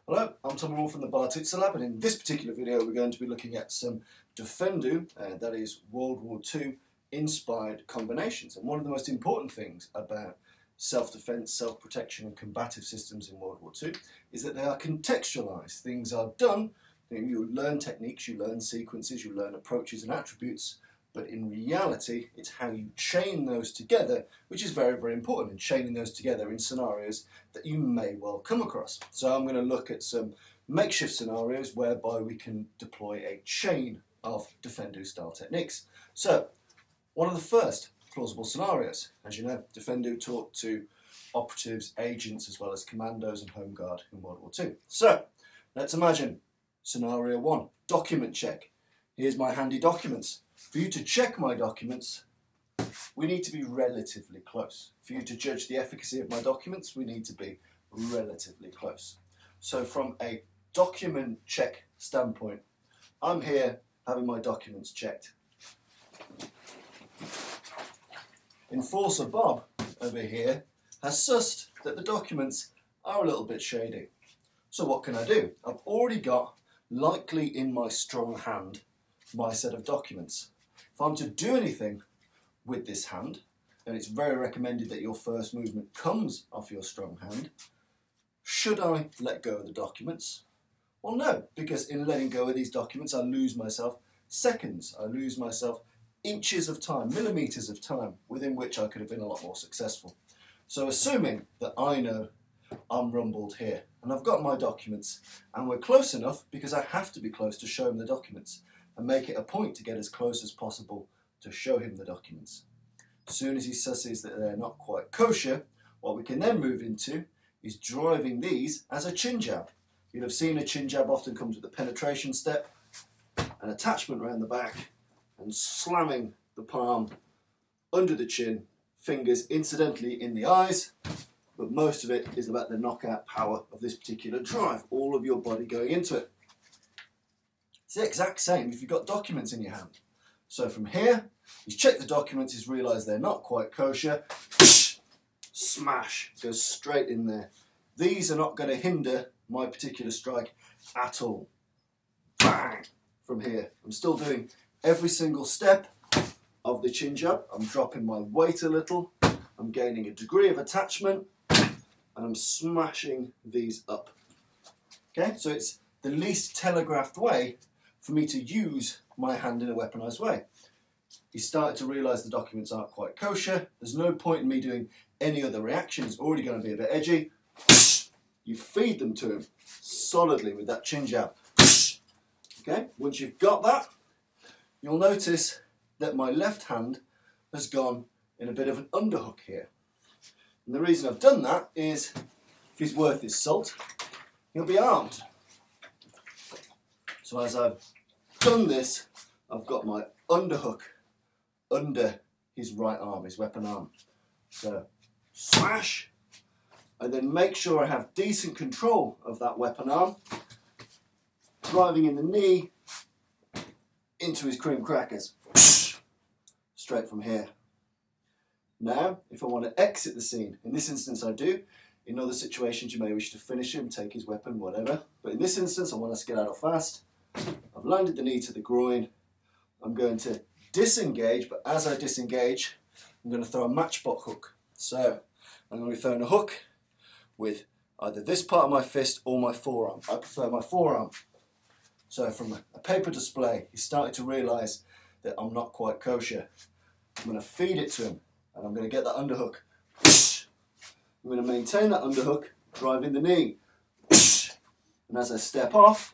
Hello, I'm Tom from the Bartitsu Lab, and in this particular video we're going to be looking at some Defendu, that is World War II inspired combinations. And one of the most important things about self-defense, self-protection and combative systems in World War II is that they are contextualized. Things are done, you learn techniques, you learn sequences, you learn approaches and attributes, but in reality it's how you chain those together which is very, very important, in chaining those together in scenarios that you may well come across. So I'm going to look at some makeshift scenarios whereby we can deploy a chain of Defendu style techniques. So one of the first plausible scenarios, as you know, Defendu taught to operatives, agents as well as commandos and home guard in World War II. So let's imagine scenario 1, document check. Here's my handy documents. For you to check my documents, we need to be relatively close. For you to judge the efficacy of my documents, we need to be relatively close. So from a document check standpoint, I'm here having my documents checked. Enforcer Bob over here has sussed that the documents are a little bit shady. So what can I do? I've already got, likely in my strong hand, my set of documents. If I'm to do anything with this hand, and it's very recommended that your first movement comes off your strong hand, should I let go of the documents? Well, no, because in letting go of these documents I lose myself seconds, I lose myself inches of time, millimeters of time, within which I could have been a lot more successful. So assuming that I know I'm rumbled here, and I've got my documents, and we're close enough, because I have to be close to show him the documents, and make it a point to get as close as possible to show him the documents. As soon as he susses that they're not quite kosher, what we can then move into is driving these as a chin jab. You'll have seen a chin jab often comes with a penetration step, an attachment around the back, and slamming the palm under the chin, fingers incidentally in the eyes, but most of it is about the knockout power of this particular drive, all of your body going into it. It's the exact same if you've got documents in your hand. So from here, he's checked the documents, he's realised they're not quite kosher, smash, goes straight in there. These are not going to hinder my particular strike at all. Bang! From here, I'm still doing every single step of the chin jab. I'm dropping my weight a little, I'm gaining a degree of attachment, and I'm smashing these up. Okay, so it's the least telegraphed way for me to use my hand in a weaponised way. He started to realise the documents aren't quite kosher. There's no point in me doing any other reaction. It's already going to be a bit edgy. You feed them to him solidly with that chin jab. Okay, once you've got that, you'll notice that my left hand has gone in a bit of an underhook here. And the reason I've done that is, if he's worth his salt, he'll be armed. So as I've done this, I've got my underhook under his right arm, his weapon arm. So slash, and then make sure I have decent control of that weapon arm, driving in the knee into his cream crackers, straight from here. Now, if I want to exit the scene, in this instance I do. In other situations you may wish to finish him, take his weapon, whatever. But in this instance I want us to get out of fast. I've landed the knee to the groin. I'm going to disengage, but as I disengage, I'm going to throw a matchbox hook. So I'm going to be throwing a hook with either this part of my fist or my forearm. I prefer my forearm. So from a paper display, he's starting to realise that I'm not quite kosher. I'm going to feed it to him, and I'm going to get that underhook. I'm going to maintain that underhook, driving the knee. And as I step off,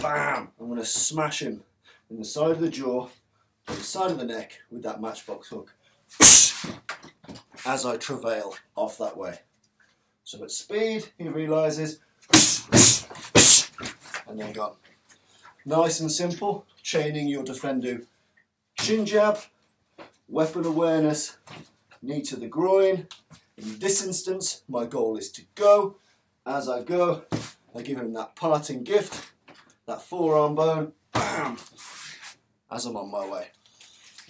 bam! I'm going to smash him in the side of the jaw, or the side of the neck with that matchbox hook as I travail off that way. So at speed, he realises, and then gone. Nice and simple, chaining your Defendu chin jab, weapon awareness, knee to the groin. In this instance, my goal is to go. As I go, I give him that parting gift, that forearm bone, bam, as I'm on my way.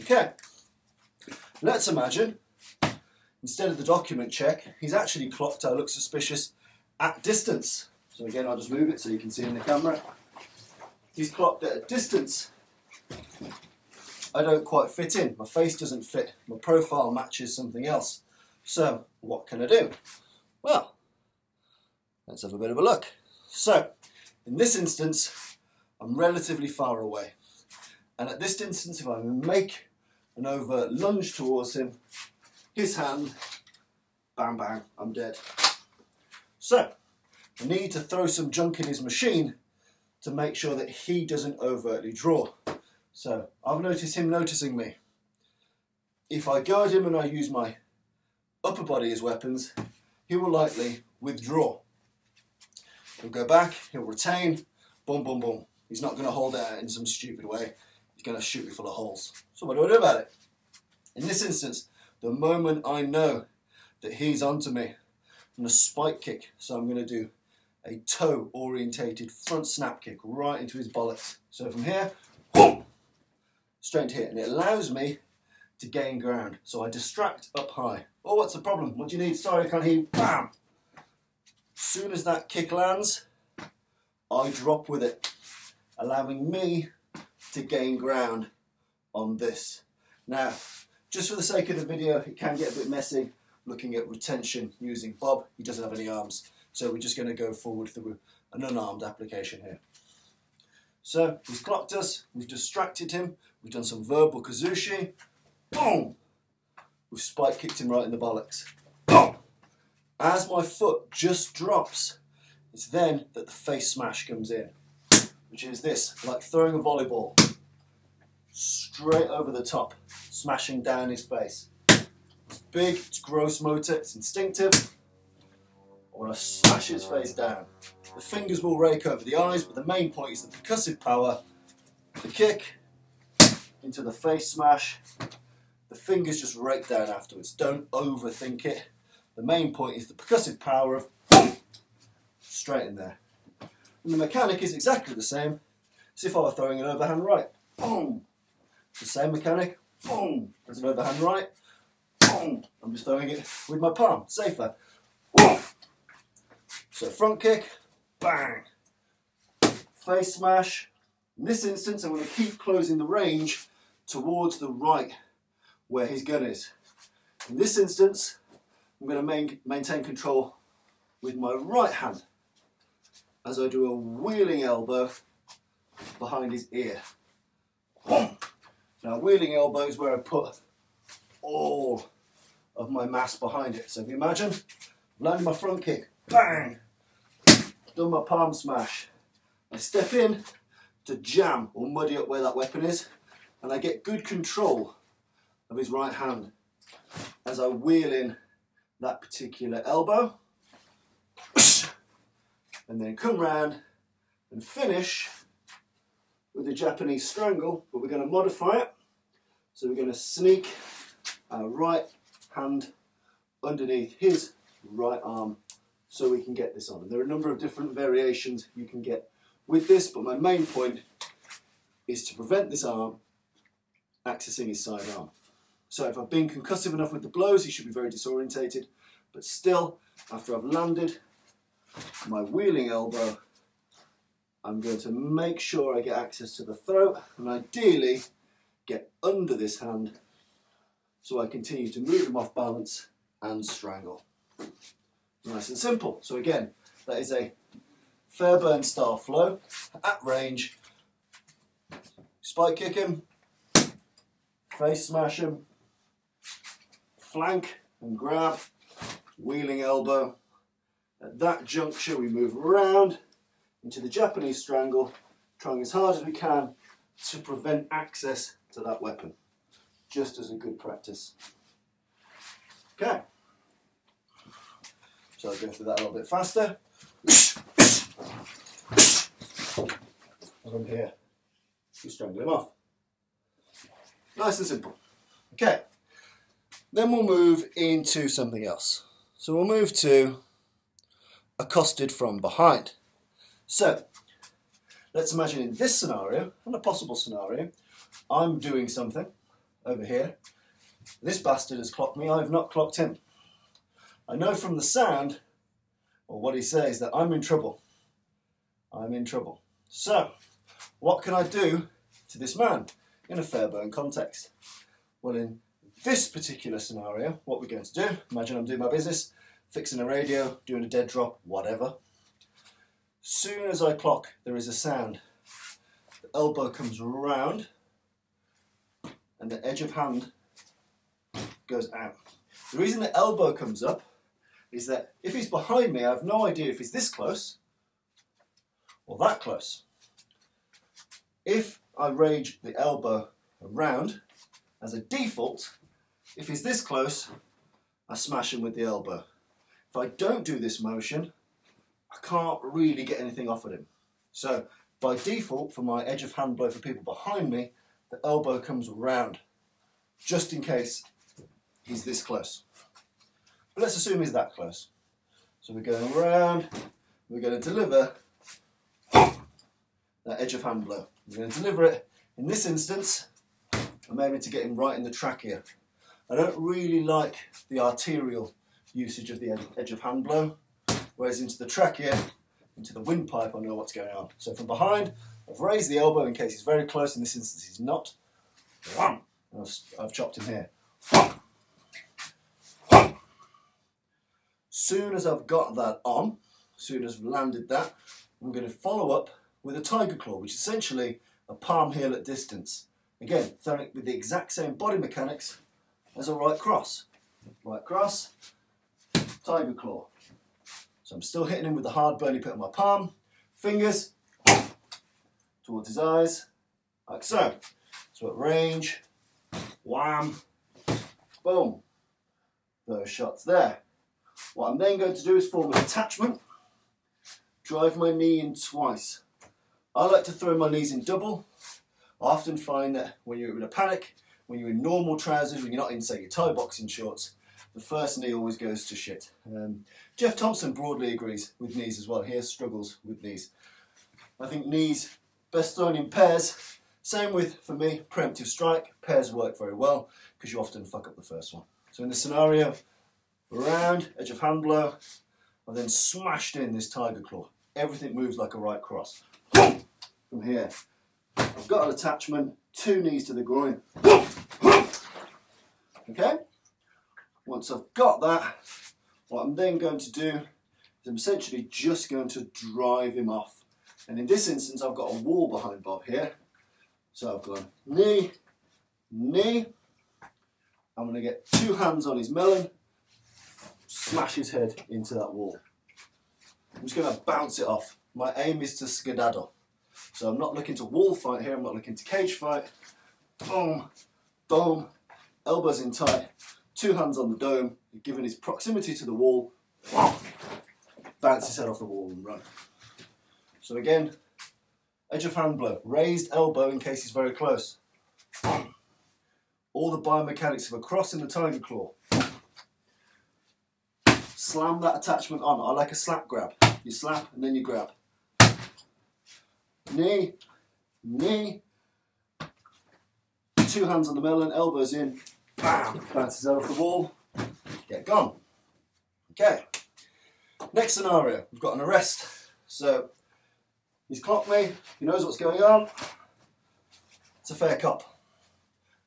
Okay, let's imagine, instead of the document check, he's actually clocked I look suspicious at distance. So again, I'll just move it so you can see in the camera. He's clocked at a distance I don't quite fit in. My face doesn't fit. My profile matches something else. So what can I do? Well, let's have a bit of a look. So in this instance, I'm relatively far away. And at this distance, if I make an overt lunge towards him, his hand, bang, bang, I'm dead. So I need to throw some junk in his machine to make sure that he doesn't overtly draw. So I've noticed him noticing me. If I go at him and I use my upper body as weapons, he will likely withdraw. He'll go back, he'll retain, boom, boom, boom. He's not going to hold it out in some stupid way. He's going to shoot me full of holes. So what do I do about it? In this instance, the moment I know that he's onto me, I'm going to spike kick. So I'm going to do a toe orientated front snap kick right into his bollocks. So from here, boom, straight into here. And it allows me to gain ground. So I distract up high. Oh, what's the problem? What do you need? Sorry, I can't hear you. Bam! As soon as that kick lands, I drop with it, allowing me to gain ground on this. Now, just for the sake of the video, it can get a bit messy looking at retention using Bob. He doesn't have any arms, so we're just going to go forward through an unarmed application here. So he's clocked us, we've distracted him, we've done some verbal kazushi, boom! We've spike kicked him right in the bollocks. Boom! As my foot just drops, it's then that the face smash comes in, which is this, like throwing a volleyball, straight over the top, smashing down his face. It's big, it's gross motor, it's instinctive. I want to smash his face down. The fingers will rake over the eyes, but the main point is the percussive power. The kick into the face smash. The fingers just rake down afterwards. Don't overthink it. The main point is the percussive power of straight in there. And the mechanic is exactly the same as if I were throwing an overhand right. Boom! The same mechanic. Boom! There's an overhand right. Boom! I'm just throwing it with my palm. Safer. Boom! So front kick. Bang! Face smash. In this instance, I'm going to keep closing the range towards the right where his gun is. In this instance, I'm going to maintain control with my right hand as I do a wheeling elbow behind his ear. Now, wheeling elbow is where I put all of my mass behind it. So if you imagine, landing my front kick, bang, done my palm smash. I step in to jam or muddy up where that weapon is, and I get good control of his right hand as I wheel in that particular elbow, and then come round and finish with the Japanese strangle, but we're going to modify it. So we're going to sneak our right hand underneath his right arm so we can get this on. And there are a number of different variations you can get with this, but my main point is to prevent this arm accessing his side arm. So if I've been concussive enough with the blows, he should be very disorientated, but still, after I've landed my wheeling elbow, I'm going to make sure I get access to the throat and ideally get under this hand so I continue to move him off balance and strangle. Nice and simple. So again, that is a Fairbairn style flow at range. Spike kick him, face smash him, flank and grab, wheeling elbow. At that juncture we move around into the Japanese strangle, trying as hard as we can to prevent access to that weapon, just as a good practice. Okay, so I'll go through that a little bit faster. From here, you strangle him off. Nice and simple. Okay, then we'll move into something else. So we'll move to accosted from behind. So, let's imagine in this scenario, and a possible scenario, I'm doing something over here. This bastard has clocked me, I've not clocked him. I know from the sound, or what he says, that I'm in trouble. I'm in trouble. So, what can I do to this man in a Fairbairn context? Well, in this particular scenario, what we're going to do, imagine I'm doing my business, fixing a radio, doing a dead drop, whatever. Soon as I clock, there is a sound. The elbow comes round and the edge of hand goes out. The reason the elbow comes up is that if he's behind me, I have no idea if he's this close or that close. If I range the elbow around, as a default, if he's this close, I smash him with the elbow. If I don't do this motion, I can't really get anything off at him. So by default, for my edge of hand blow for people behind me, the elbow comes round, just in case he's this close. But let's assume he's that close. So we're going around, we're going to deliver that edge of hand blow. We're going to deliver it. In this instance, I'm aiming to get him right in the trachea. I don't really like the arterial usage of the edge of hand blow, whereas into the trachea, into the windpipe, I know what's going on. So from behind, I've raised the elbow in case he's very close. In this instance, he's not. I've chopped him here. Soon as I've got that on, soon as I've landed that, I'm going to follow up with a tiger claw, which is essentially a palm heel at distance. Again, throwing it with the exact same body mechanics as a right cross. Right cross, tiger claw. So I'm still hitting him with the hard burny pit on my palm, fingers towards his eyes, like so. So at range, wham, boom. Those shots there. What I'm then going to do is form an attachment, drive my knee in twice. I like to throw my knees in double. I often find that when you're in a panic, when you're in normal trousers, when you're not in, say, your Thai boxing shorts, the first knee always goes to shit. Jeff Thompson broadly agrees with knees as well. He has struggles with knees. I think knees best thrown in pairs. Same with, for me, preemptive strike. Pairs work very well because you often fuck up the first one. So in this scenario, around, edge of hand blow, I've then smashed in this tiger claw. Everything moves like a right cross. From here, I've got an attachment, 2 knees to the groin. Okay? Once I've got that, what I'm then going to do is I'm essentially just going to drive him off. And in this instance, I've got a wall behind Bob here. So I've gone knee, knee. I'm going to get 2 hands on his melon, smash his head into that wall. I'm just going to bounce it off. My aim is to skedaddle. So I'm not looking to wall fight here, I'm not looking to cage fight. Boom, boom, elbows in tight, 2 hands on the dome, given his proximity to the wall, bounce his head off the wall and run. So again, edge of hand blow, raised elbow in case he's very close. All the biomechanics of a cross in the tiger claw. Slam that attachment on. I like a slap grab. You slap and then you grab. Knee, knee. 2 hands on the melon, elbows in. Bam! Bounces out off the wall. Get gone. Okay. Next scenario, we've got an arrest. So he's clocked me. He knows what's going on. It's a fair cop.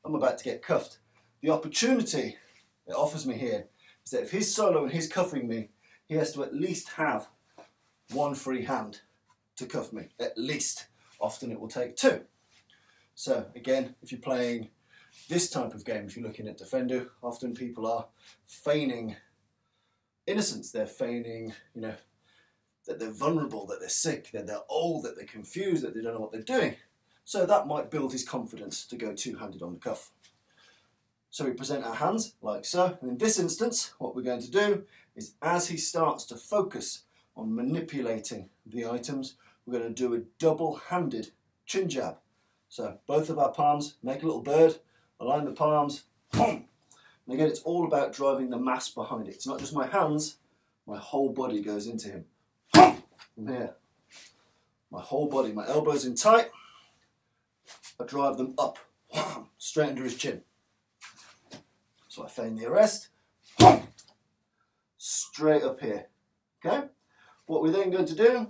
I'm about to get cuffed. The opportunity it offers me here is that if he's solo and he's cuffing me, he has to at least have 1 free hand to cuff me, at least. Often it will take 2. So again, if you're playing this type of game, if you're looking at Defendu, often people are feigning innocence. They're feigning, you know, that they're vulnerable, that they're sick, that they're old, that they're confused, that they don't know what they're doing. So that might build his confidence to go 2-handed on the cuff. So we present our hands like so. And in this instance, what we're going to do is as he starts to focus on manipulating the items, we're going to do a double-handed chin jab. So both of our palms, make a little bird, align the palms, boom. And again, it's all about driving the mass behind it. It's not just my hands, my whole body goes into him. From here, my whole body, my elbows in tight, I drive them up, straight under his chin. So I feign the arrest, straight up here. Okay? What we're then going to do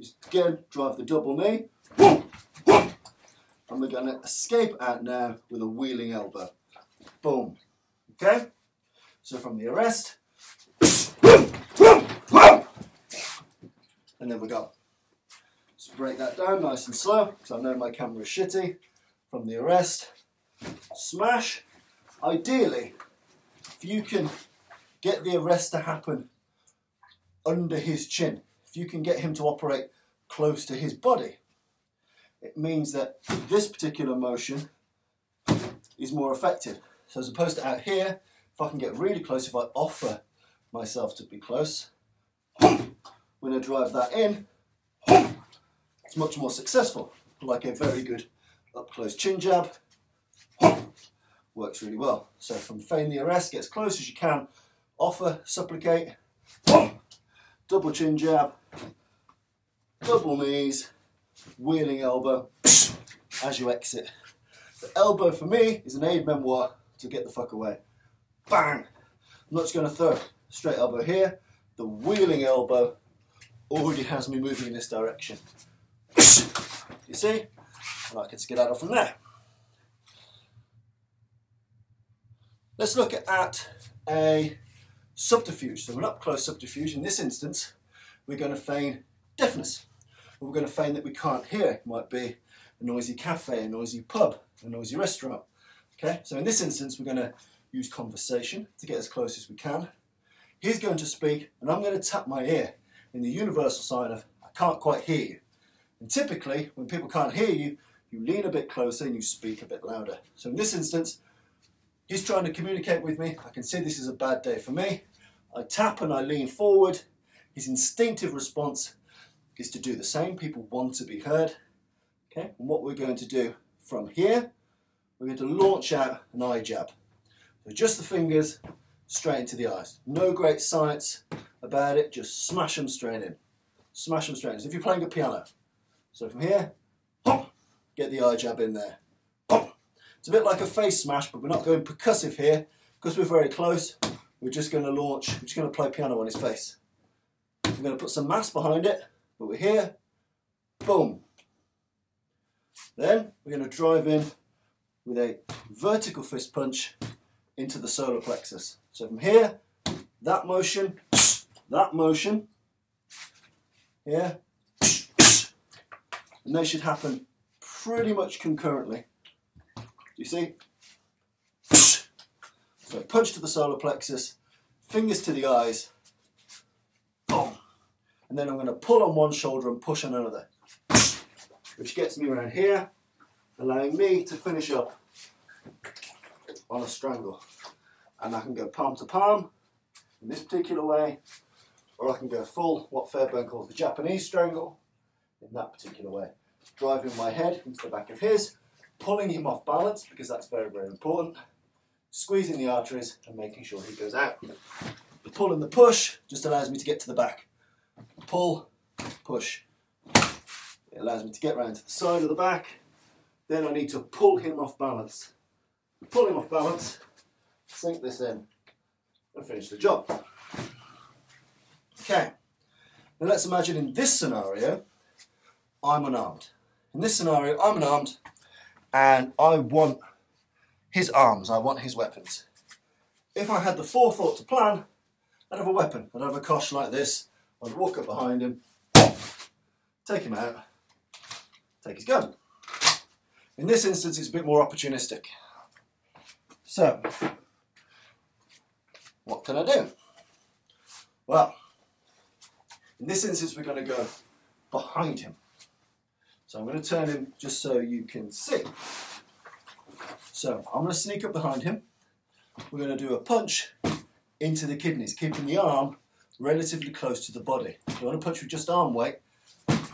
Just again, drive the double knee. And we're going to escape out now with a wheeling elbow. Boom. Okay? So from the arrest, and then we go. So break that down nice and slow, because I know my camera is shitty. From the arrest, smash. Ideally, if you can get the arrest to happen under his chin, if you can get him to operate close to his body, it means that this particular motion is more effective. So as opposed to out here, if I can get really close, if I offer myself to be close, when I drive that in, it's much more successful. Like a very good up close chin jab, works really well. So from feign the arrest, get as close as you can, offer, supplicate, double chin jab, double knees, wheeling elbow as you exit. The elbow for me is an aid memoir to get the fuck away. Bang! I'm not just going to throw straight elbow here. The wheeling elbow already has me moving in this direction. You see? And I can skedaddle from there. Let's look at a subterfuge. So an up close subterfuge. In this instance, we're going to feign deafness. We're going to feign that we can't hear. It might be a noisy cafe, a noisy pub, a noisy restaurant. Okay, so in this instance, we're going to use conversation to get as close as we can. He's going to speak, and I'm going to tap my ear in the universal sign of I can't quite hear you. And typically, when people can't hear you, you lean a bit closer and you speak a bit louder. So in this instance, he's trying to communicate with me. I can see this is a bad day for me. I tap and I lean forward. His instinctive response is to do the same. People want to be heard. Okay, and what we're going to do from here, we're going to launch out an eye jab. So just the fingers straight into the eyes. No great science about it, just smash them straight in. Smash them straight in. As if you're playing a piano. So from here, pop, get the eye jab in there. Pop. It's a bit like a face smash, but we're not going percussive here. Because we're very close, we're just going to launch, we're just going to play piano on his face. We're going to put some mass behind it, but we're here, boom. Then we're going to drive in with a vertical fist punch into the solar plexus. So from here, that motion, here, and they should happen pretty much concurrently. Do you see? So punch to the solar plexus, fingers to the eyes, boom. And then I'm going to pull on one shoulder and push on another, which gets me around here, allowing me to finish up on a strangle. And I can go palm to palm in this particular way, or I can go full, what Fairbairn calls the Japanese strangle, in that particular way. Driving my head into the back of his, pulling him off balance, because that's very, very important, squeezing the arteries and making sure he goes out. The pull and the push just allows me to get to the back. Pull, push. It allows me to get round to the side of the back. Then I need to pull him off balance. Pull him off balance, sink this in, and finish the job. Okay, now let's imagine in this scenario, I'm unarmed. In this scenario, I'm unarmed, and I want his arms, I want his weapons. If I had the forethought to plan, I'd have a weapon. I'd have a Cosh like this. I'd walk up behind him, take him out, take his gun. In this instance, it's a bit more opportunistic. So, what can I do? Well, in this instance, we're going to go behind him. So I'm going to turn him just so you can see. So I'm going to sneak up behind him. We're going to do a punch into the kidneys, keeping the arm relatively close to the body. If I want to punch with just arm weight,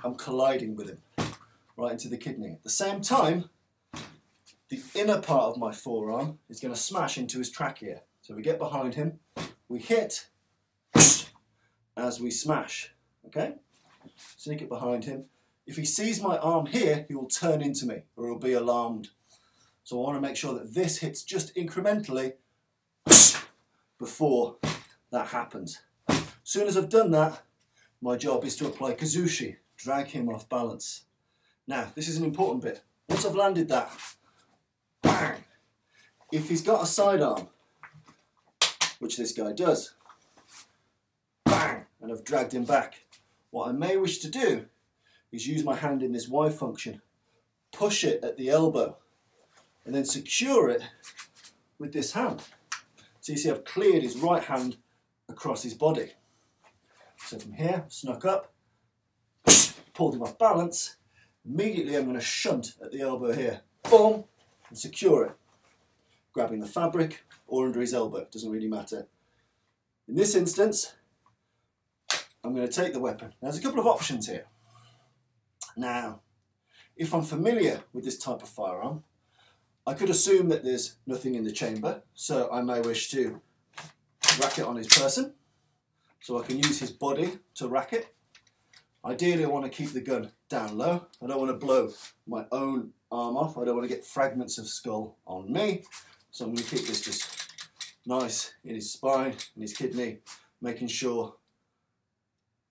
I'm colliding with him right into the kidney. At the same time, the inner part of my forearm is going to smash into his trachea. So we get behind him, we hit as we smash. Okay? Sneak it behind him. If he sees my arm here, he will turn into me, or he'll be alarmed. So I want to make sure that this hits just incrementally before that happens. As soon as I've done that, my job is to apply kazushi, drag him off balance. Now, this is an important bit. Once I've landed that, bang! If he's got a sidearm, which this guy does, bang! And I've dragged him back. What I may wish to do is use my hand in this Y function, push it at the elbow, and then secure it with this hand. So you see I've cleared his right hand across his body. So from here, snuck up, pulled him off balance. Immediately I'm going to shunt at the elbow here, boom, and secure it. Grabbing the fabric or under his elbow, doesn't really matter. In this instance, I'm going to take the weapon. Now, there's a couple of options here. Now, if I'm familiar with this type of firearm, I could assume that there's nothing in the chamber, so I may wish to rack it on his person, so I can use his body to rack it. Ideally, I want to keep the gun down low. I don't want to blow my own arm off. I don't want to get fragments of skull on me, so I'm going to keep this just nice in his spine, in his kidney, making sure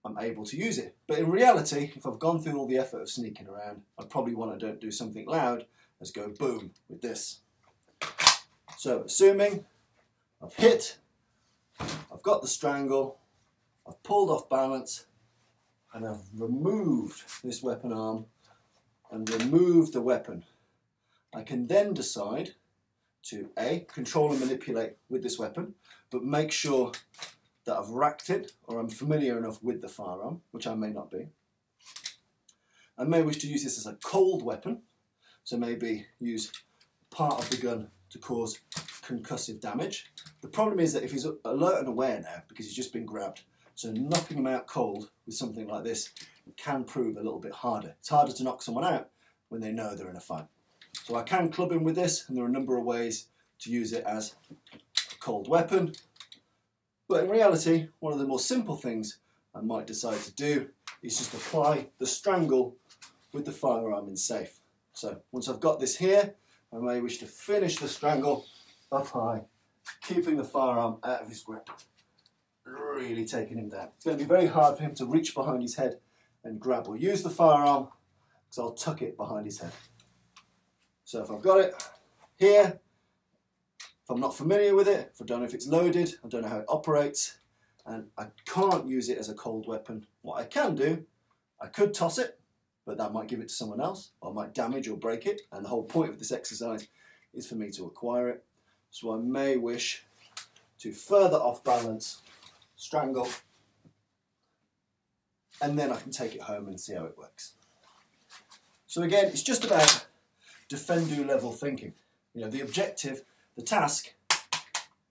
I'm able to use it. But in reality, if I've gone through all the effort of sneaking around, I'd probably want to do something loud as go boom with this. So assuming I've hit, I've got the strangle, I've pulled off balance, and I've removed this weapon arm and removed the weapon, I can then decide to A, control and manipulate with this weapon, but make sure that I've racked it or I'm familiar enough with the firearm, which I may not be. I may wish to use this as a cold weapon, so maybe use part of the gun to cause concussive damage. The problem is that if he's alert and aware now, because he's just been grabbed, so knocking him out cold with something like this can prove a little bit harder. It's harder to knock someone out when they know they're in a fight. So I can club him with this, and there are a number of ways to use it as a cold weapon. But in reality, one of the more simple things I might decide to do is just apply the strangle with the firearm in safe. So once I've got this here, I may wish to finish the strangle up high, keeping the firearm out of his grip, really taking him down. It's going to be very hard for him to reach behind his head and grab or use the firearm, because I'll tuck it behind his head. So if I've got it here, if I'm not familiar with it, if I don't know if it's loaded, I don't know how it operates, and I can't use it as a cold weapon, what I can do, I could toss it, but that might give it to someone else, or might damage or break it, and the whole point of this exercise is for me to acquire it. So I may wish to further off balance, strangle, and then I can take it home and see how it works. So again, it's just about Defendu level thinking. You know, the objective, the task,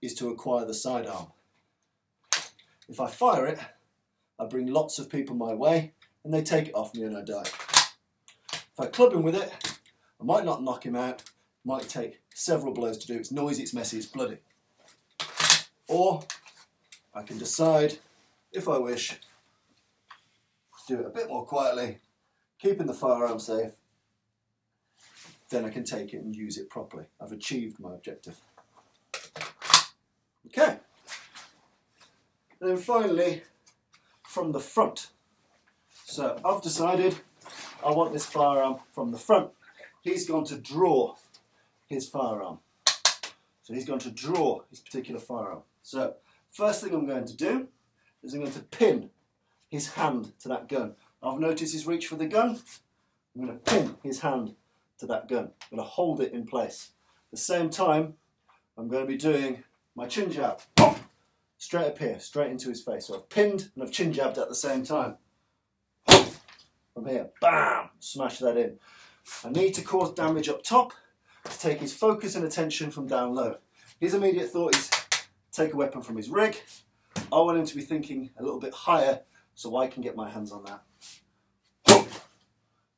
is to acquire the sidearm. If I fire it, I bring lots of people my way, and they take it off me and I die. If I club him with it, I might not knock him out, might take several blows to do. It's noisy, it's messy, it's bloody. Or I can decide, if I wish, to do it a bit more quietly, keeping the firearm safe, then I can take it and use it properly. I've achieved my objective. Okay. And then finally, from the front. So I've decided I want this firearm from the front. He's going to draw his firearm. So he's going to draw his particular firearm. So first thing I'm going to do is I'm going to pin his hand to that gun. I've noticed his reach for the gun. I'm going to pin his hand to that gun. I'm going to hold it in place. At the same time, I'm going to be doing my chin jab. Straight up here, straight into his face. So I've pinned and I've chin jabbed at the same time. From here, bam, smash that in. I need to cause damage up top to take his focus and attention from down low. His immediate thought is take a weapon from his rig. I want him to be thinking a little bit higher so I can get my hands on that.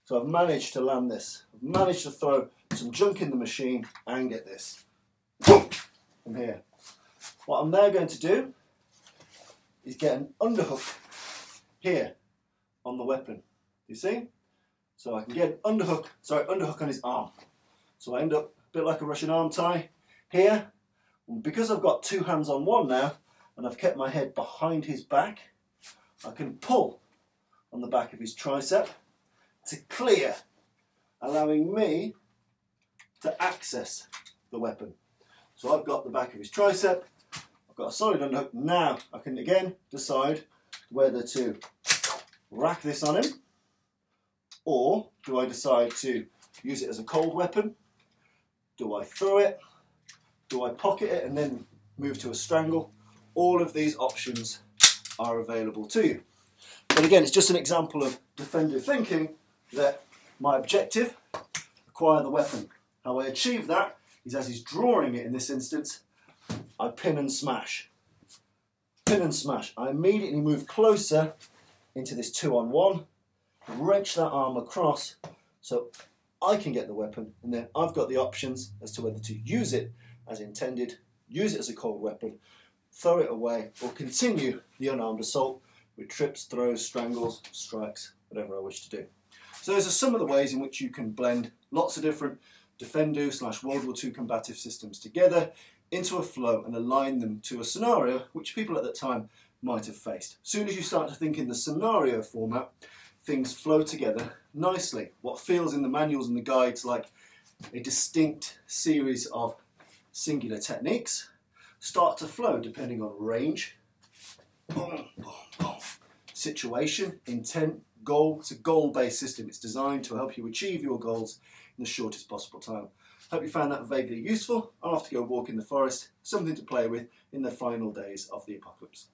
So I've managed to land this. I've managed to throw some junk in the machine and get this. From here. What I'm now going to do is get an underhook here on the weapon. You see? So I can get an underhook on his arm. So I end up a bit like a Russian arm tie here. And because I've got two hands on one now, and I've kept my head behind his back, I can pull on the back of his tricep to clear, allowing me to access the weapon. So I've got the back of his tricep, I've got a solid underhook. Now I can again decide whether to rack this on him, or do I decide to use it as a cold weapon? Do I throw it? Do I pocket it and then move to a strangle? All of these options are available to you. But again, it's just an example of Defendu thinking that my objective, acquire the weapon. How I achieve that is, as he's drawing it in this instance, I pin and smash. Pin and smash. I immediately move closer into this 2-on-1, wrench that arm across so I can get the weapon, and then I've got the options as to whether to use it as intended, use it as a cold weapon, throw it away, or continue the unarmed assault with trips, throws, strangles, strikes, whatever I wish to do. So those are some of the ways in which you can blend lots of different Defendu / World War II combative systems together into a flow and align them to a scenario which people at that time might have faced. As soon as you start to think in the scenario format, things flow together nicely. What feels in the manuals and the guides like a distinct series of singular techniques start to flow depending on range, boom, boom, boom, situation, intent, goal. It's a goal-based system. It's designed to help you achieve your goals in the shortest possible time. Hope you found that vaguely useful. I'll have to go walk in the forest, something to play with in the final days of the apocalypse.